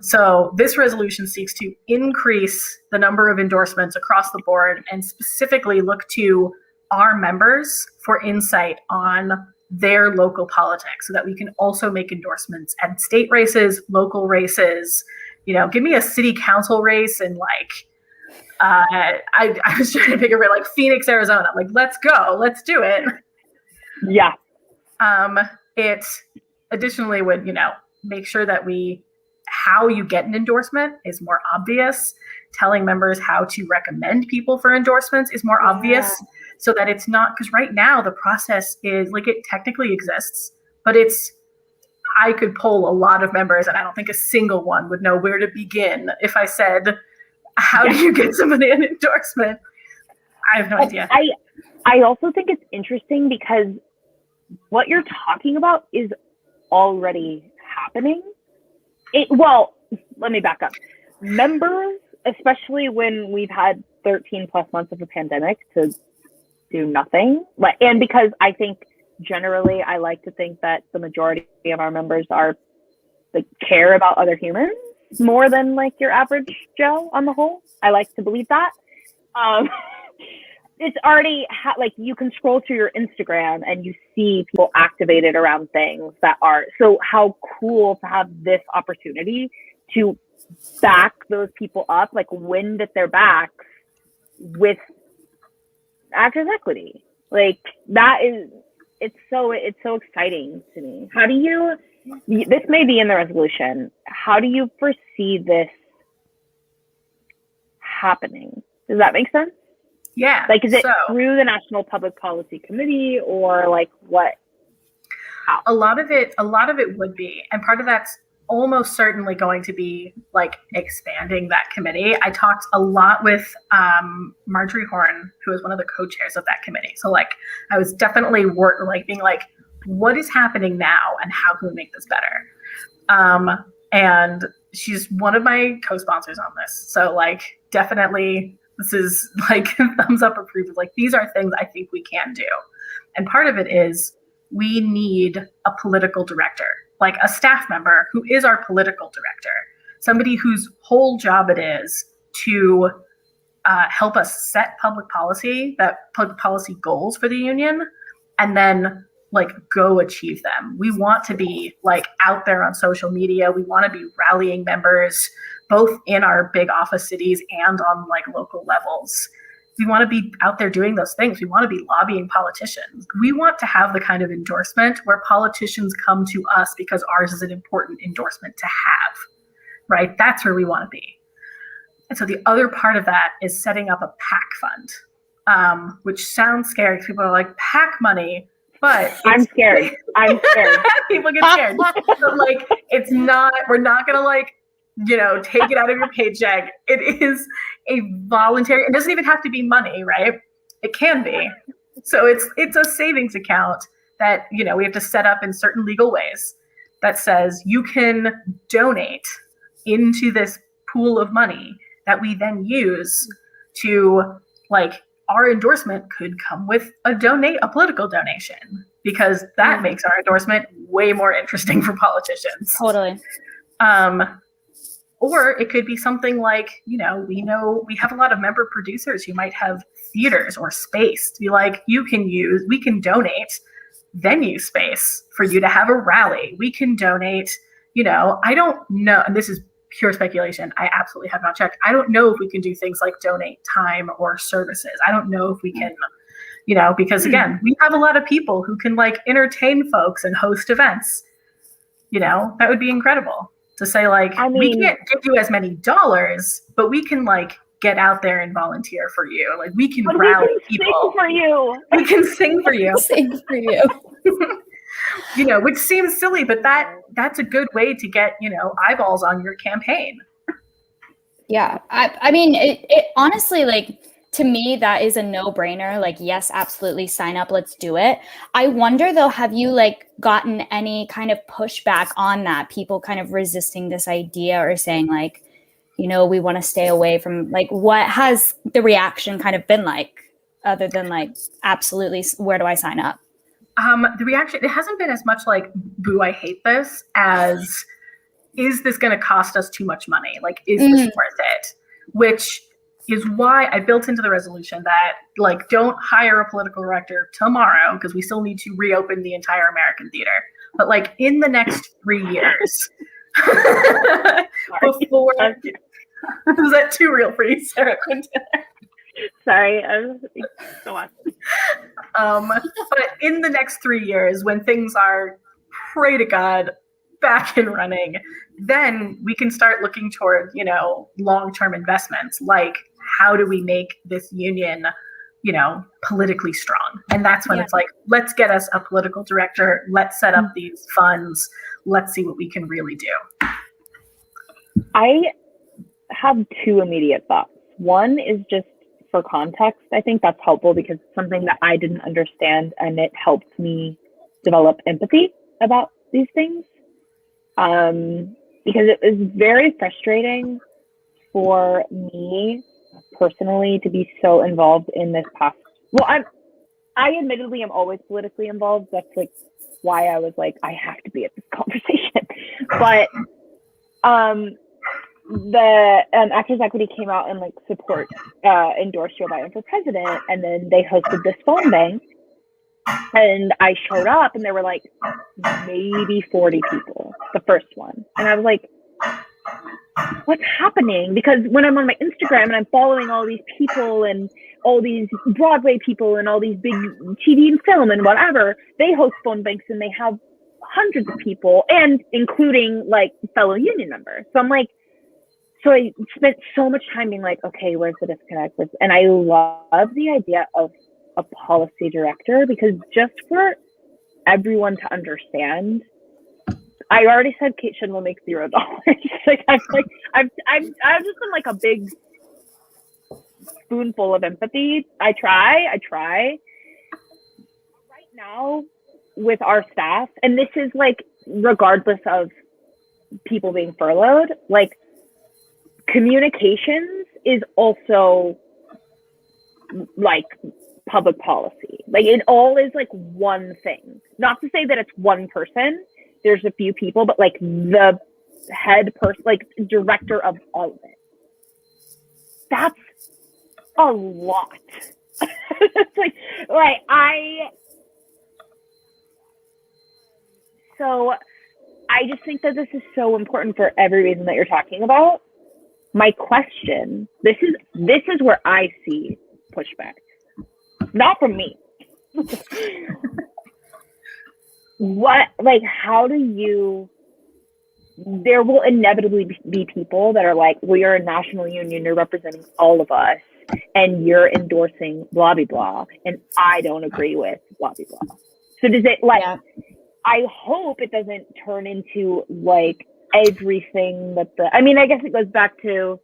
So this resolution seeks to increase the number of endorsements across the board and specifically look to our members for insight on their local politics so that we can also make endorsements at state races, local races. Give me a city council race and I was trying to figure out like Phoenix, Arizona. Like, let's go, let's do it. Yeah. It additionally would, make sure that how you get an endorsement is more obvious. Telling members how to recommend people for endorsements is more obvious, so that it's not, because right now the process is like, it technically exists, but I could poll a lot of members and I don't think a single one would know where to begin if I said, how do you get somebody an endorsement? I have no idea. I also think it's interesting because what you're talking about is already happening. Well, let me back up. Members, especially when we've had 13 plus months of a pandemic to do nothing. And because I think generally I like to think that the majority of our members are like care about other humans more than like your average Joe on the whole. I like to believe that. It's already like you can scroll through your Instagram and you see people activated around things that are so how cool to have this opportunity to back those people up, like wind at their backs with Actors Equity. Like that is it's so exciting to me. How do you this may be in the resolution. How do you foresee this happening? Does that make sense? Yeah. Like, is it through the National Public Policy Committee or like what? How? A lot of it would be, and part of that's almost certainly going to be like expanding that committee. I talked a lot with Marjorie Horn, who is one of the co-chairs of that committee. So like, I was definitely being like, what is happening now, and how can we make this better? And she's one of my co-sponsors on this. So like, definitely. This is like thumbs up approved. Like these are things I think we can do. And part of it is we need a political director, like a staff member who is our political director, somebody whose whole job it is to help us set public policy goals for the union, and then like go achieve them. We want to be like out there on social media. We want to be rallying members both in our big office cities and on like local levels. We want to be out there doing those things. We want to be lobbying politicians. We want to have the kind of endorsement where politicians come to us because ours is an important endorsement to have, right? That's where we want to be. And so the other part of that is setting up a PAC fund, which sounds scary because people are like, PAC money, but I'm scared. People get scared. But like, it's not, we're not going to like, take it out of your paycheck. It is a voluntary, it doesn't even have to be money, right? It can be. So it's a savings account that, we have to set up in certain legal ways that says you can donate into this pool of money that we then use to like, our endorsement could come with a political donation, because that makes our endorsement way more interesting for politicians. Totally. Or it could be something like, we have a lot of member producers who might have theaters or space to be like, we can donate venue space for you to have a rally. We can donate, I don't know, and this is pure speculation. I absolutely have not checked. I don't know if we can do things like donate time or services. I don't know if we can, because again, we have a lot of people who can like entertain folks and host events. That would be incredible. To say like, we can't give you as many dollars, but we can like get out there and volunteer for you. Like we can rally people. Sing for you. We can sing for you. Sing for you. Which seems silly, but that's a good way to get, eyeballs on your campaign. Yeah. I mean, it honestly, like, to me, that is a no-brainer. Like, yes, absolutely, sign up, let's do it. I wonder, though, have you, like, gotten any kind of pushback on that? People kind of resisting this idea or saying, like, we want to stay away from, like, what has the reaction kind of been like, other than, like, absolutely, where do I sign up? The reaction, it hasn't been as much like, boo, I hate this, as, is this going to cost us too much money? Like, is this worth it? Which is why I built into the resolution that, like, don't hire a political director tomorrow, because we still need to reopen the entire American theater. But, like, in the next 3 years, before, was that too real for you, Sarah Quinton? Sorry, I was go on. But in the next 3 years, when things are, pray to God, back and running, then we can start looking toward, long-term investments, like how do we make this union, politically strong? And that's when it's like, let's get us a political director, let's set up these funds, let's see what we can really do. I have two immediate thoughts. One is just for context. I think that's helpful because it's something that I didn't understand, and it helped me develop empathy about these things. Because it was very frustrating for me personally to be so involved in this past. Well, I admittedly am always politically involved. That's like why I was like, I have to be at this conversation. But the Actors Equity came out and like endorsed Joe Biden for president, and then they hosted this phone bank, and I showed up, and there were like maybe 40 people, the first one, and I was like, what's happening? Because when I'm on my Instagram and I'm following all these people and all these Broadway people and all these big TV and film and whatever, they host phone banks and they have hundreds of people, and including like fellow union members. So I'm like, so I spent so much time being like, okay, where's the disconnect? And I love the idea of a policy director, because just for everyone to understand, I already said Kate Shin will make $0. Like I've just been like a big spoonful of empathy. I try. Right now with our staff, and this is like regardless of people being furloughed, like communications is also like public policy. Like it all is like one thing. Not to say that it's one person. There's a few people, but like the head person, like director of all of it. That's a lot. It's like so I just think that this is so important for every reason that you're talking about. My question, this is where I see pushback. Not from me. There will inevitably be people that are like, we are a national union, you're representing all of us, and you're endorsing blah, blah, blah, and I don't agree with blah, blah, blah. So does it I hope it doesn't turn into like everything that I guess it goes back to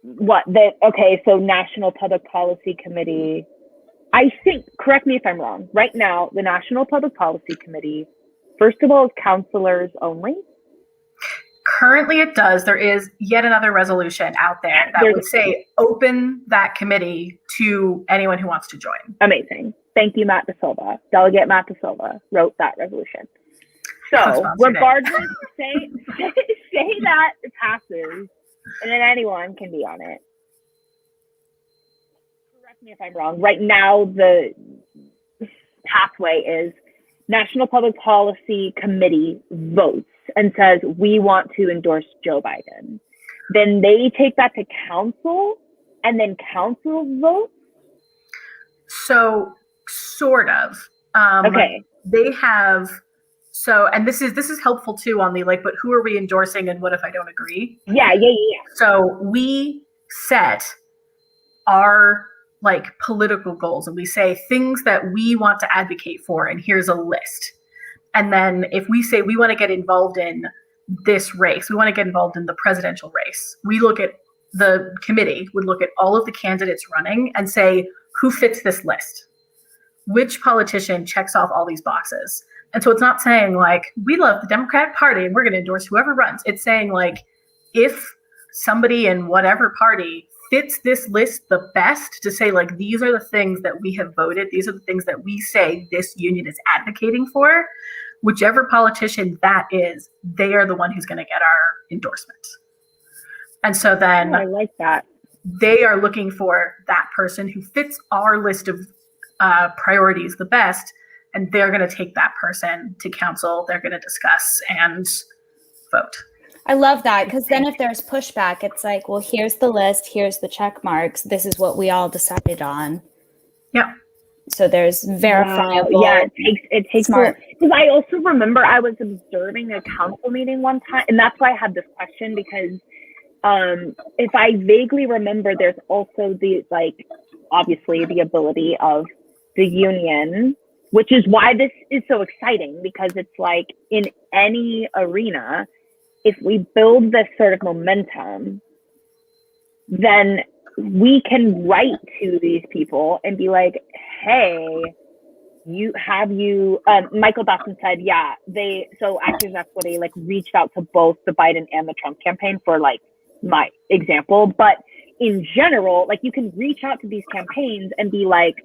so National Public Policy Committee, I think, correct me if I'm wrong, right now, the National Public Policy Committee, first of all, is counselors only. Currently it does. There is yet another resolution out there that would say open that committee to anyone who wants to join. Amazing. Thank you, Matt DeSilva. Delegate Matt DeSilva wrote that resolution. So regardless, say that it passes, and then anyone can be on it. Correct me if I'm wrong. Right now, the pathway is National Public Policy Committee votes and says, we want to endorse Joe Biden. Then they take that to council, and then council votes? So, sort of. Okay. They have... So, and this is helpful too on the like, but who are we endorsing and what if I don't agree? Yeah. So we set our like political goals and we say things that we want to advocate for, and here's a list. And then if we say we want to get involved in this race, we want to get involved in the presidential race, we look at the committee would look at all of the candidates running and say, who fits this list? Which politician checks off all these boxes? And so it's not saying like, we love the Democratic Party and we're going to endorse whoever runs. It's saying like, if somebody in whatever party fits this list the best to say like, these are the things that we have voted, these are the things that we say this union is advocating for, whichever politician that is, they are the one who's going to get our endorsement. And so then I like that. They are looking for that person who fits our list of priorities the best, and they're going to take that person to council. They're going to discuss and vote. I love that, because then if there's pushback, it's like, well, here's the list, here's the check marks, this is what we all decided on. Yeah. So there's verifiable. Yeah, it takes smart. Because I also remember I was observing a council meeting one time, and that's why I had this question, because if I vaguely remember, there's also the like, obviously the ability of the union, which is why this is so exciting, because it's like in any arena, if we build this sort of momentum, then we can write to these people and be like, hey, Michael Dawson said, so Actors Equity like reached out to both the Biden and the Trump campaign for like my example, but in general, like you can reach out to these campaigns and be like,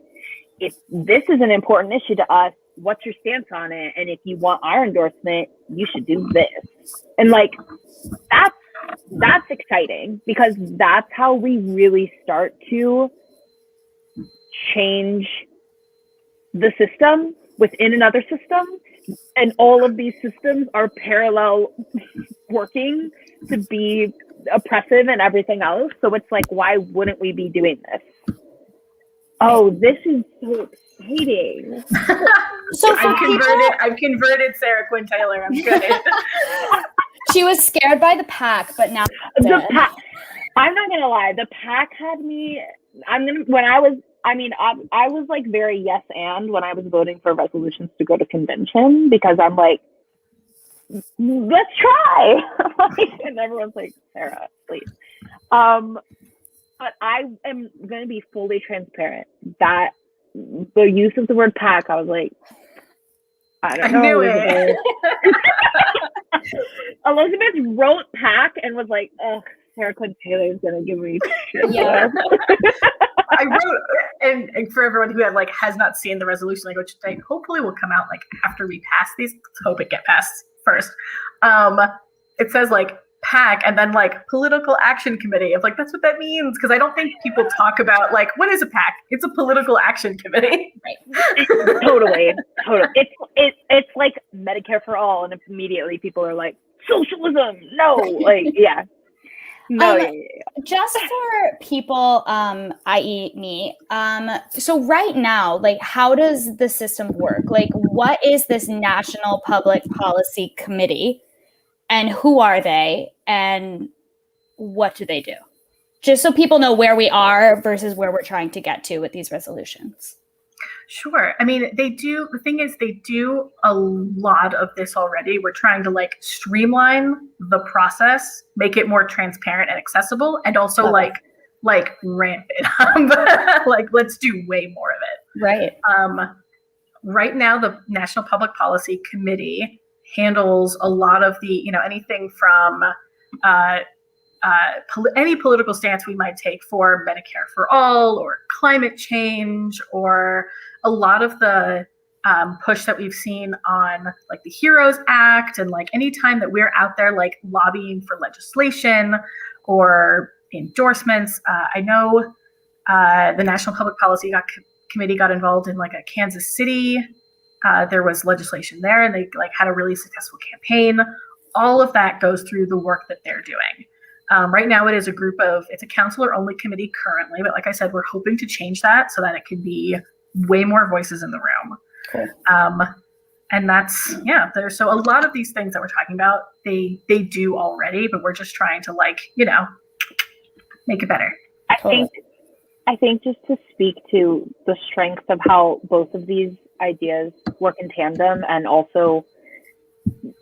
if this is an important issue to us, what's your stance on it? And if you want our endorsement, you should do this. And like, that's exciting, because that's how we really start to change the system within another system. And all of these systems are parallel working to be oppressive and everything else. So it's like, why wouldn't we be doing this? Oh, this is so exciting. So I've converted Sarah Quinn Taylor. I'm good. She was scared by the PAC, but now the PAC. I'm not gonna lie. The PAC had me. I was like very yes and when I was voting for resolutions to go to convention, because I'm like, let's try. And everyone's like, Sarah, please. But I am going to be fully transparent that the use of the word PAC, I was like, I don't know. Knew it. Elizabeth wrote PAC and was like, oh, Sarah Quinn Taylor is going to give me shit. Yeah. I wrote, and for everyone who has not seen the resolution, which I hopefully will come out after we pass these. Let's hope it get passed first. It says PAC and then political action committee. Of that's what that means, because I don't think people talk about what is a PAC? It's a political action committee. Right. Totally. It's like Medicare for all, and immediately people are like, socialism. No, yeah. No. Just for people, i.e. me, so right now, how does the system work? What is this National Public Policy Committee, and who are they, and what do they do? Just so people know where we are versus where we're trying to get to with these resolutions. Sure. I mean, they do. The thing is, they do a lot of this already. We're trying to streamline the process, make it more transparent and accessible, and also ramp it up. Let's do way more of it. Right. Right now, the National Public Policy Committee handles a lot of the, anything from any political stance we might take for Medicare for all, or climate change, or a lot of the push that we've seen on the HEROES Act, and any time that we're out there lobbying for legislation or endorsements. I know the National Public Policy Committee got involved in a Kansas City. There was legislation there, and they had a really successful campaign. All of that goes through the work that they're doing. Right now, it's a counselor-only committee currently, but like I said, we're hoping to change that so that it can be way more voices in the room. Cool. And that's, so a lot of these things that we're talking about, they do already, but we're just trying to make it better. I think just to speak to the strength of how both of these ideas work in tandem, and also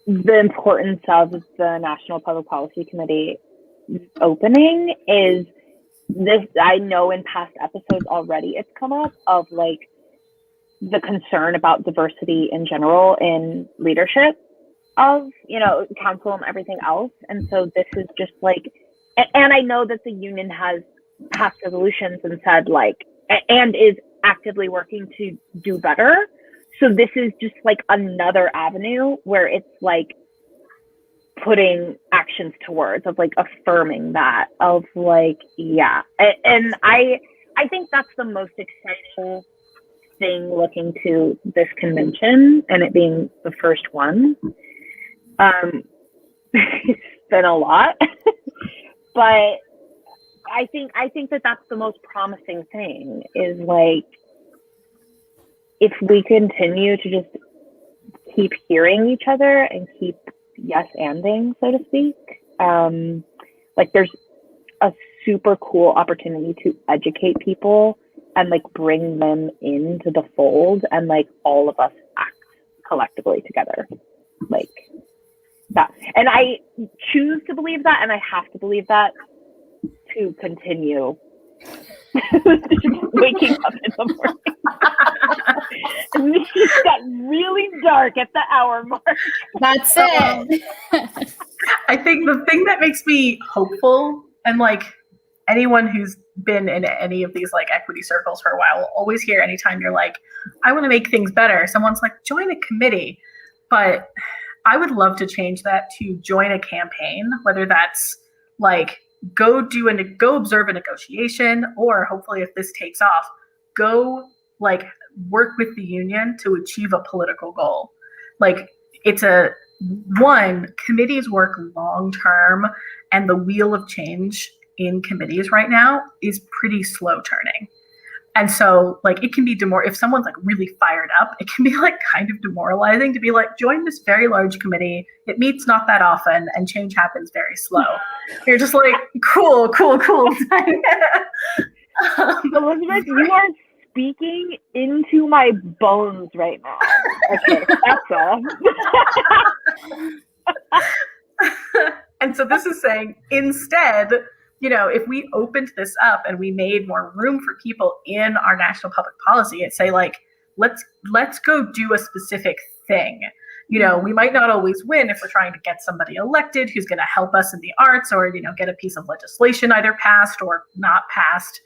the importance of the National Public Policy Committee opening, is this. I know in past episodes already it's come up of the concern about diversity in general in leadership of council and everything else. And so this is just and I know that the union has passed resolutions and said and is actively working to do better. So this is just another avenue where it's putting actions towards, of affirming that, of yeah. And I think that's the most exciting thing looking to this convention, and it being the first one. It's been a lot, but I think that that's the most promising thing, is if we continue to just keep hearing each other and keep yes-anding, so to speak. There's a super cool opportunity to educate people and bring them into the fold, and all of us act collectively together, that. And I choose to believe that, and I have to believe that to continue waking up in the morning. And this just got really dark at the hour mark. That's it. I think the thing that makes me hopeful and anyone who's been in any of these like equity circles for a while will always hear anytime you're like, I want to make things better, someone's like, join a committee. But I would love to change that to join a campaign, whether that's like go observe a negotiation, or hopefully if this takes off, go like work with the union to achieve a political goal. Like committees work long term, and the wheel of change in committees right now is pretty slow turning. And so like it can be if someone's like really fired up, it can be like kind of demoralizing to be like, join this very large committee. It meets not that often and change happens very slow. You're just like, cool. Elizabeth, you are speaking into my bones right now. Okay, that's all. And so this is saying, instead, if we opened this up and we made more room for people in our national public policy, and say like, let's go do a specific thing. We might not always win if we're trying to get somebody elected who's going to help us in the arts, or get a piece of legislation either passed or not passed.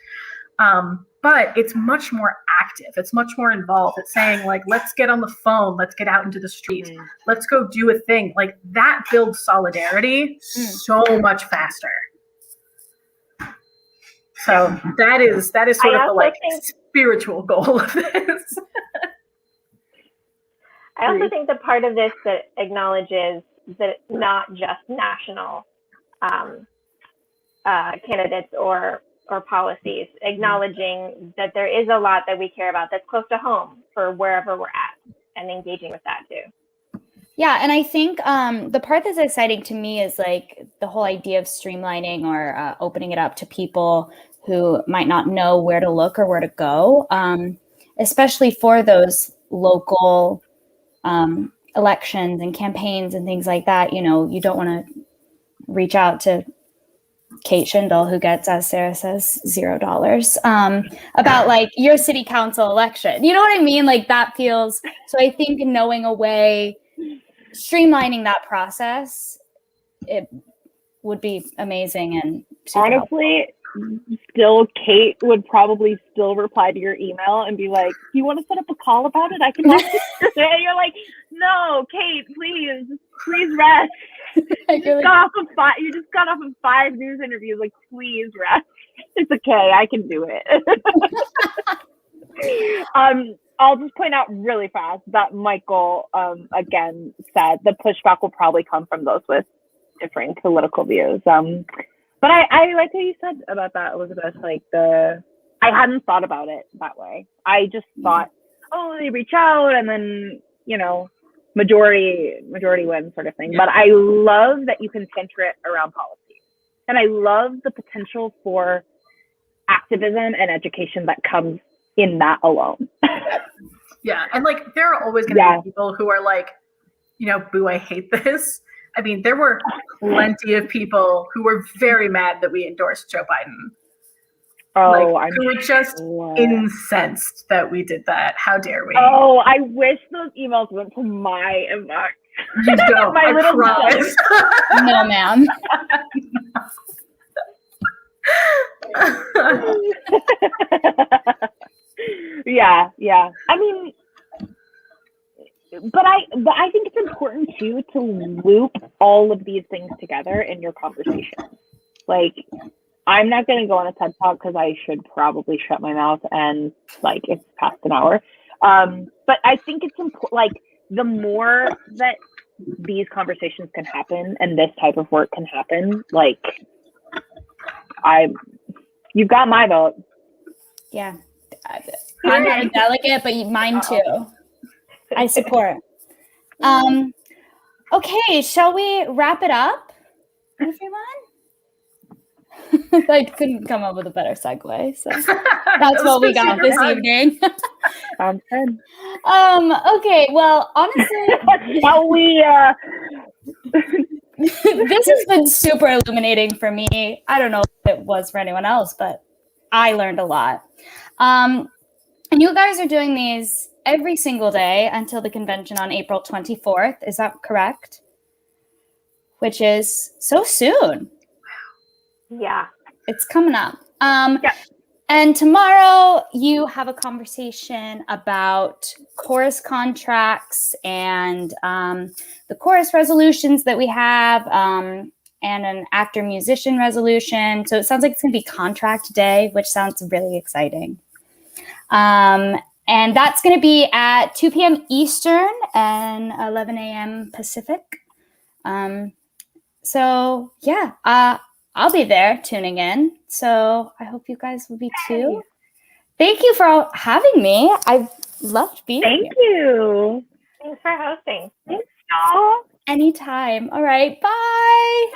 But it's much more active. It's much more involved. It's saying like, let's get on the phone. Let's get out into the streets. Let's go do a thing. Like that builds solidarity so much faster. So that is sort of the like spiritual goal of this. I also think the part of this that acknowledges that it's not just national candidates or policies, acknowledging that there is a lot that we care about that's close to home for wherever we're at, and engaging with that too. Yeah, and I think the part that's exciting to me is like the whole idea of streamlining or opening it up to people who might not know where to look or where to go, especially for those local elections and campaigns and things like that. You don't want to reach out to Kate Schindel, who gets, as Sarah says, $0 about like your city council election. You know what I mean? Like that feels, so I think knowing a way, streamlining that process, it would be amazing. And honestly, still Kate would probably still reply to your email and be like, you want to set up a call about it? I can watch it. And you're like, no, Kate, please rest. You just got off of 5 news interviews. Like, please rest. It's okay. I can do it. I'll just point out really fast that Michael, again, said the pushback will probably come from those with differing political views. But I like what you said about that, Elizabeth. Like I hadn't thought about it that way. I just thought, they reach out and then, majority wins sort of thing. Yeah. But I love that you can center it around policy. And I love the potential for activism and education that comes in that alone. Yeah. And like, there are always going to be people who are like, boo, I hate this. I mean, there were plenty of people who were very mad that we endorsed Joe Biden. Who were just incensed that we did that. How dare we? Oh, I wish those emails went to my inbox. You don't. My little promise. No, ma'am. Yeah. I mean, but I think it's important too to loop all of these things together in your conversation. Like, I'm not going to go on a TED Talk because I should probably shut my mouth and like it's past an hour. But I think it's important. Like, the more that these conversations can happen and this type of work can happen, like, you've got my vote. Yeah, I'm not a delegate, but mine too. I support. Okay, shall we wrap it up, everyone? I couldn't come up with a better segue, so that's what we got this evening. Sounds good. Okay, well, honestly, shall we? This has been super illuminating for me. I don't know if it was for anyone else, but I learned a lot. And you guys are doing these every single day until the convention on April 24th. Is that correct? Which is so soon. Yeah. It's coming up. Yep. And tomorrow you have a conversation about chorus contracts and the chorus resolutions that we have, and an actor-musician resolution. So it sounds like it's going to be contract day, which sounds really exciting. And that's going to be at 2 p.m. Eastern and 11 a.m. Pacific. So yeah, I'll be there tuning in. So I hope you guys will be too. Thank you for having me. I've loved being here. Thank you. Thanks for hosting. Thanks, y'all. Anytime. All right. Bye.